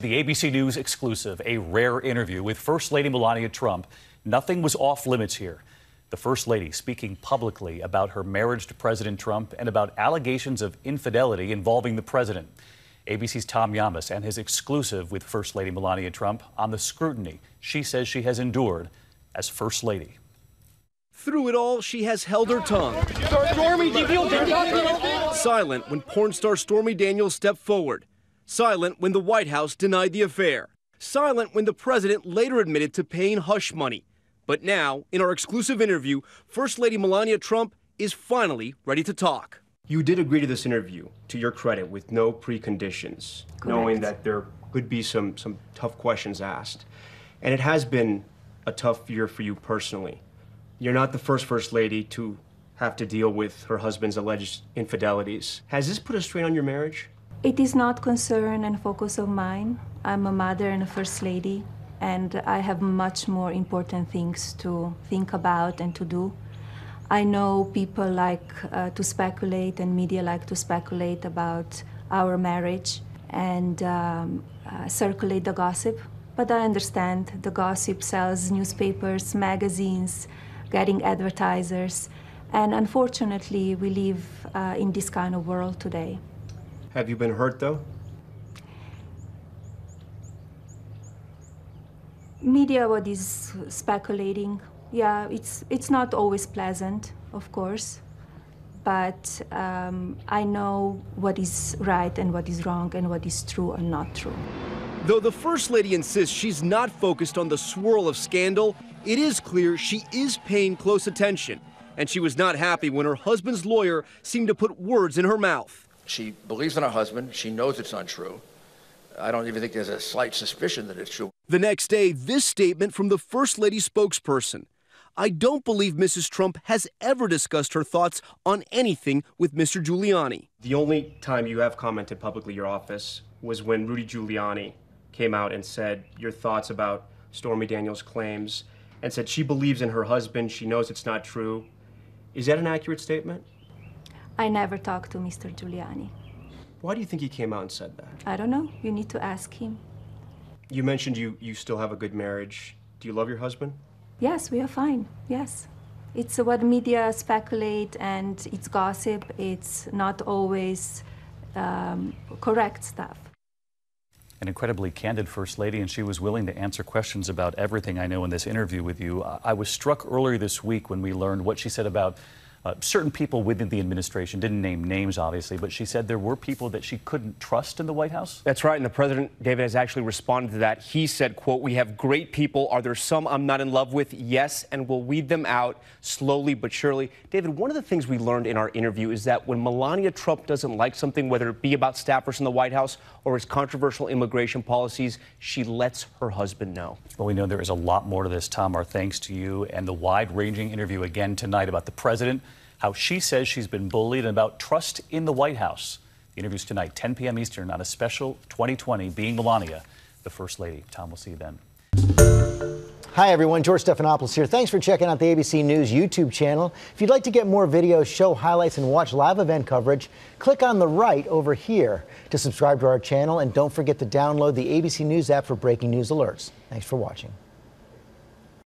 The ABC News exclusive, a rare interview with First Lady Melania Trump. Nothing was off limits here. The First Lady speaking publicly about her marriage to President Trump and about allegations of infidelity involving the president. ABC's Tom Yamas and his exclusive with First Lady Melania Trump on the scrutiny she says she has endured as First Lady. Through it all, she has held her tongue. Stormy, do you feel Silent when porn star Stormy Daniels stepped forward. Silent when the White House denied the affair. Silent when the president later admitted to paying hush money. But now, in our exclusive interview, First Lady Melania Trump is finally ready to talk. You did agree to this interview, to your credit, with no preconditions, Correct. Knowing that there could be some tough questions asked. And it has been a tough year for you personally. You're not the First Lady to have to deal with her husband's alleged infidelities. Has this put a strain on your marriage? It is not concern and focus of mine. I'm a mother and a First Lady, and I have much more important things to think about and to do. I know people like to speculate, and media like to speculate about our marriage and circulate the gossip. But I understand the gossip sells newspapers, magazines, getting advertisers, and unfortunately we live in this kind of world today. Have you been hurt, though? Media what is speculating. Yeah, it's not always pleasant, of course, but I know what is right and what is wrong and what is true and not true. Though the First Lady insists she's not focused on the swirl of scandal, it is clear she is paying close attention, and she was not happy when her husband's lawyer seemed to put words in her mouth. She believes in her husband. She knows it's untrue. I don't even think there's a slight suspicion that it's true. The next day, this statement from the First Lady spokesperson. I don't believe Mrs. Trump has ever discussed her thoughts on anything with Mr. Giuliani. The only time you have commented publicly your office was when Rudy Giuliani came out and said your thoughts about Stormy Daniels' claims and said she believes in her husband, she knows it's not true. Is that an accurate statement? I never talked to Mr. Giuliani. Why do you think he came out and said that? I don't know. You need to ask him. You mentioned you still have a good marriage. Do you love your husband? Yes, we are fine. Yes. It's what media speculate, and it's gossip. It's not always correct stuff. An incredibly candid First Lady, and she was willing to answer questions about everything I know in this interview with you. I was struck earlier this week when we learned what she said about certain people within the administration. Didn't name names, obviously, but she said there were people that she couldn't trust in the White House. That's right, and the president, David, has actually responded to that. He said, quote, "We have great people. Are there some I'm not in love with? Yes, and we'll weed them out slowly but surely." David, one of the things we learned in our interview is that when Melania Trump doesn't like something, whether it be about staffers in the White House or his controversial immigration policies, she lets her husband know. Well, we know there is a lot more to this, Tom. Our thanks to you and the wide-ranging interview again tonight about the president, how she says she's been bullied, and about trust in the White House. The interview's tonight, 10 p.m. Eastern, on a special 2020 Being Melania, the First Lady. Tom, we'll see you then. Hi, everyone. George Stephanopoulos here. Thanks for checking out the ABC News YouTube channel. If you'd like to get more videos, show highlights, and watch live event coverage, click on the right over here to subscribe to our channel. And don't forget to download the ABC News app for breaking news alerts. Thanks for watching.